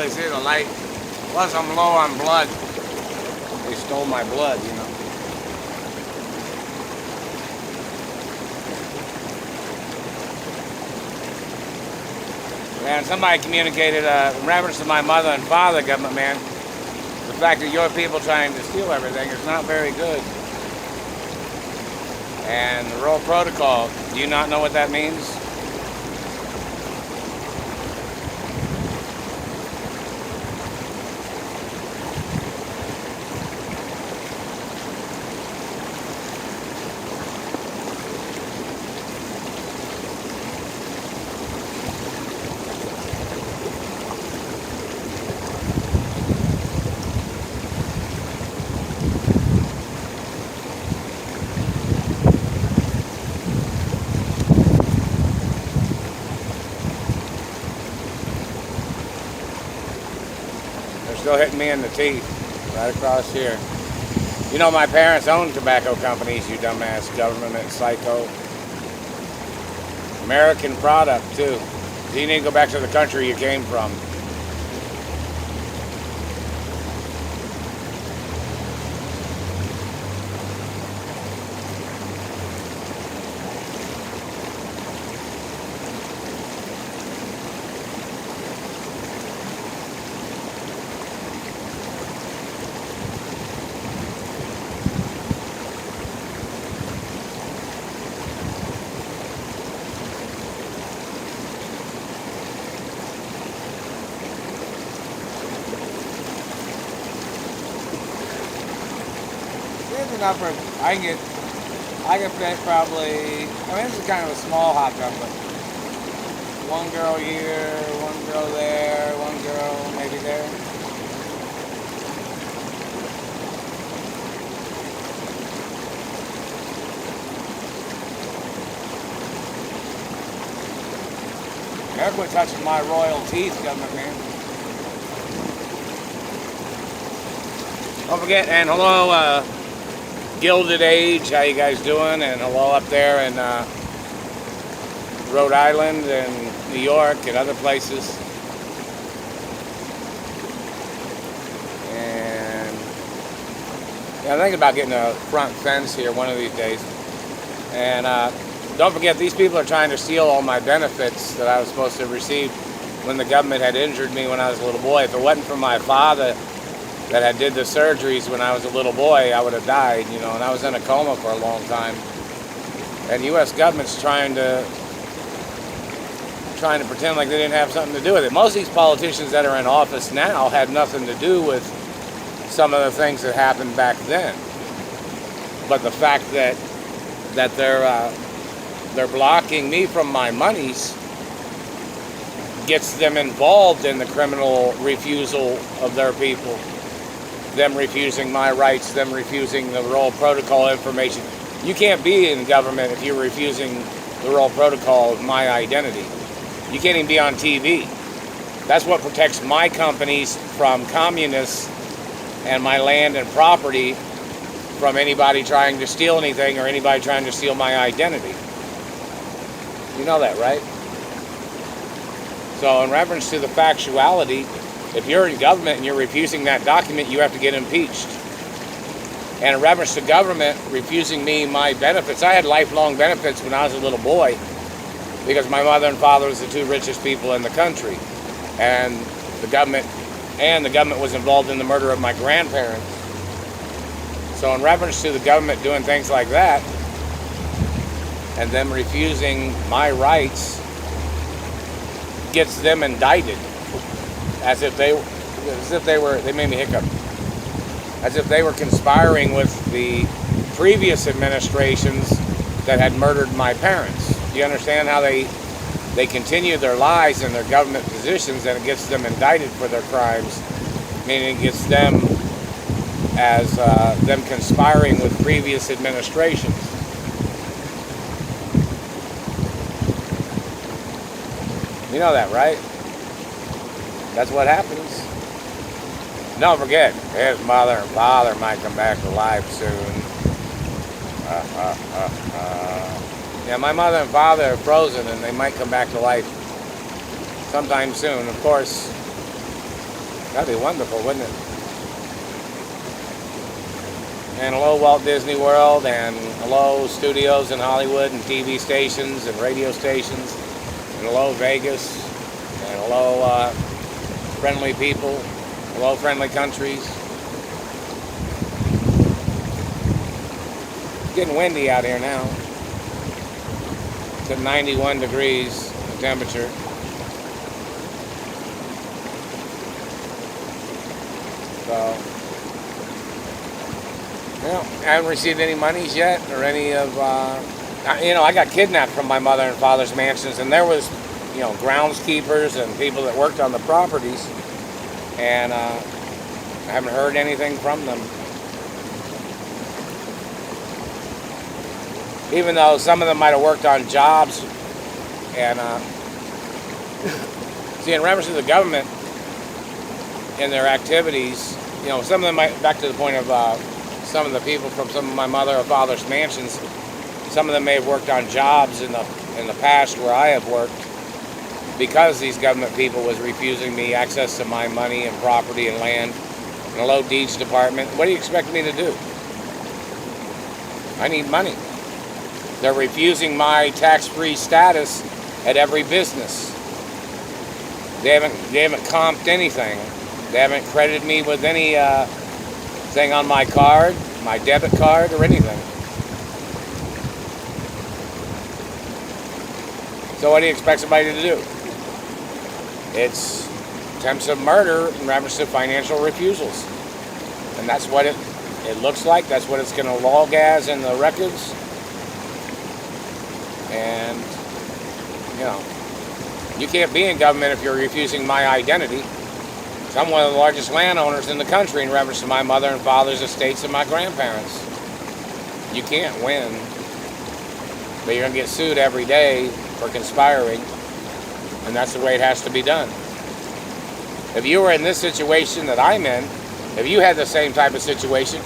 really see the light. Plus, I'm low on blood. They stole my blood, you know. Man, somebody communicated in reference to my mother and father, government man, the fact that your people trying to steal everything is not very good. And the rural protocol, do you not know what that means? Still hitting me in the teeth, right across here. You know, my parents owned tobacco companies, you dumbass government psycho. American product, too. So you need to go back to the country you came from. I can fit probably, I mean, this is kind of a small hot tub, but one girl here, one girl there, one girl maybe there. Never quit touching my royal teeth, government man. Don't forget, and hello, Gilded Age, how you guys doing? And hello up there in Rhode Island and New York and other places. And yeah, I'm thinking about getting a front fence here one of these days. And don't forget, these people are trying to steal all my benefits that I was supposed to receive when the government had injured me when I was a little boy. If it wasn't for my father that I did the surgeries when I was a little boy, I would have died, you know, and I was in a coma for a long time. And the U.S. government's trying to pretend like they didn't have something to do with it. Most of these politicians that are in office now had nothing to do with some of the things that happened back then. But the fact that they're blocking me from my monies gets them involved in the criminal refusal of their people. Them refusing my rights, them refusing the rural protocol information. You can't be in government if you're refusing the rural protocol of my identity. You can't even be on TV. That's what protects my companies from communists and my land and property from anybody trying to steal anything or anybody trying to steal my identity. You know that, right? So in reference to the factuality, if you're in government and you're refusing that document, you have to get impeached. And in reference to government refusing me my benefits, I had lifelong benefits when I was a little boy because my mother and father was the two richest people in the country. And the government was involved in the murder of my grandparents. So in reference to the government doing things like that and them refusing my rights gets them indicted. As if they made me hiccup. As if they were conspiring with the previous administrations that had murdered my parents. Do you understand how they continue their lies in their government positions, and it gets them indicted for their crimes, meaning it gets them as them conspiring with previous administrations. You know that, right? That's what happens. Don't forget, his mother and father might come back to life soon. Yeah, my mother and father are frozen and they might come back to life sometime soon. Of course, That'd be wonderful, wouldn't it? And hello, Walt Disney World, and hello, studios in Hollywood, and TV stations, and radio stations, and hello, Vegas, and hello, friendly people, hello, friendly countries. It's getting windy out here now. It's at 91 degrees, the temperature. So, well, I haven't received any monies yet, or any of, I got kidnapped from my mother and father's mansions, and there was, groundskeepers and people that worked on the properties, and I haven't heard anything from them. Even though some of them might have worked on jobs, and, see, in reference to the government and their activities, some of them might, back to the point of, some of the people from some of my mother or father's mansions, some of them may have worked on jobs in the past where I have worked, because these government people was refusing me access to my money and property and land and a low deeds department. What do you expect me to do? I need money. They're refusing my tax-free status at every business. They haven't comped anything. They haven't credited me with any thing on my card, my debit card, or anything. So what do you expect somebody to do? It's attempts of murder in reference to financial refusals. And that's what it looks like. That's what it's going to log as in the records. And, you can't be in government if you're refusing my identity. I'm one of the largest landowners in the country in reference to my mother and father's estates and my grandparents. You can't win. But you're going to get sued every day for conspiring. And that's the way it has to be done. If you were in this situation that I'm in, if you had the same type of situation,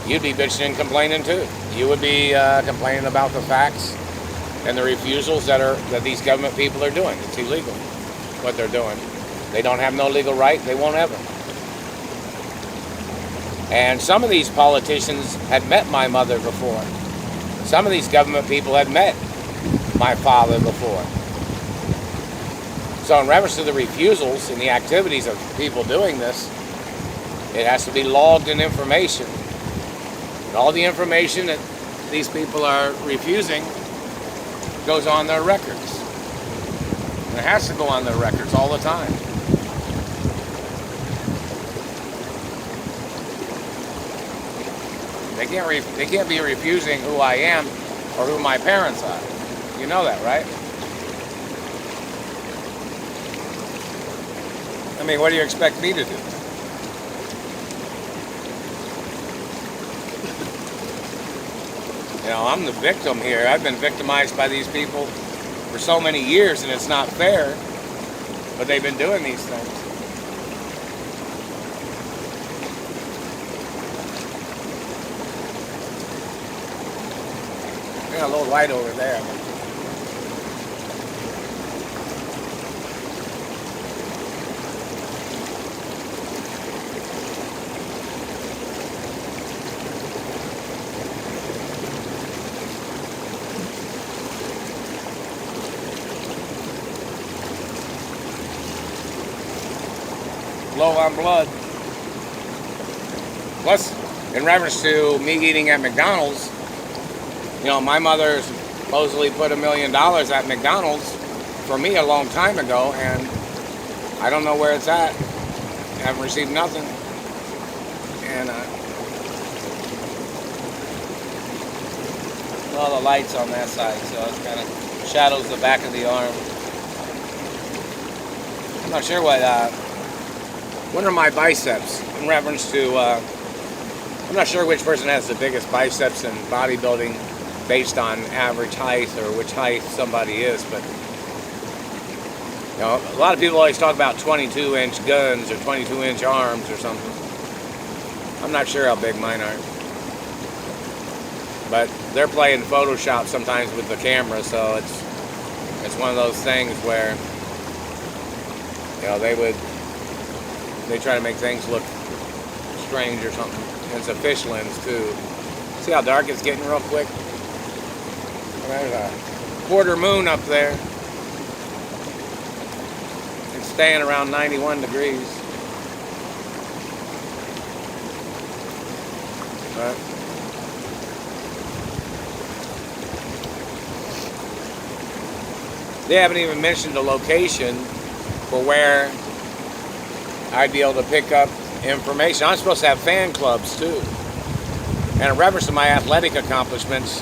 you'd be bitching and complaining too. You would be complaining about the facts and the refusals that these government people are doing. It's illegal what they're doing. They don't have no legal right. They won't ever. And some of these politicians had met my mother before. Some of these government people had met my father before. So in reference to the refusals and the activities of people doing this, it has to be logged in information. And all the information that these people are refusing goes on their records. And it has to go on their records all the time. They can't be refusing who I am or who my parents are. You know that, right? I mean, what do you expect me to do? I'm the victim here. I've been victimized by these people for so many years, and it's not fair, but they've been doing these things. A little light over there. Low on blood. Plus, in reference to me eating at McDonald's, my mother supposedly put $1 million at McDonald's for me a long time ago, and I don't know where it's at. I haven't received nothing. And all the lights on that side, so it kind of shadows the back of the arm. I'm not sure what are my biceps in reference to, I'm not sure which person has the biggest biceps in bodybuilding based on average height or which height somebody is, but a lot of people always talk about 22-inch guns or 22-inch arms or something. I'm not sure how big mine are, but they're playing Photoshop sometimes with the camera, so it's one of those things where they would They try to make things look strange or something. And it's a fish lens too. See how dark it's getting real quick? There's a quarter moon up there. It's staying around 91 degrees. But they haven't even mentioned the location for where I'd be able to pick up information. I'm supposed to have fan clubs too. And in reference to my athletic accomplishments,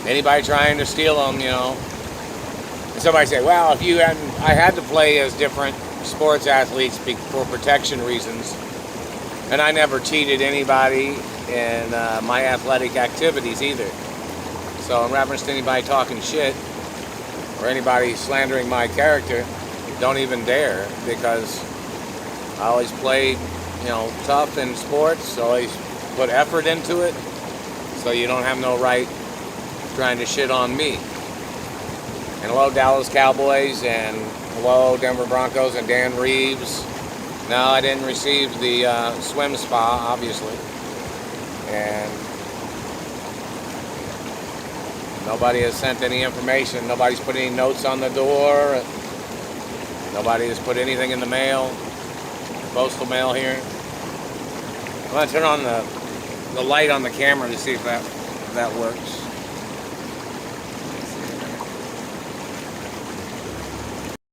anybody trying to steal them, you know. And somebody say, well, if you hadn't, I had to play as different sports athletes for protection reasons. And I never cheated anybody in my athletic activities either. So in reference to anybody talking shit or anybody slandering my character, don't even dare, because I always played, you know, tough in sports, always put effort into it, so you don't have no right trying to shit on me. And hello, Dallas Cowboys, and hello, Denver Broncos and Dan Reeves. No, I didn't receive the swim spa, obviously. And nobody has sent any information. Nobody's put any notes on the door. Nobody has put anything in the mail, postal mail here. I'm going to turn on the light on the camera to see if that works.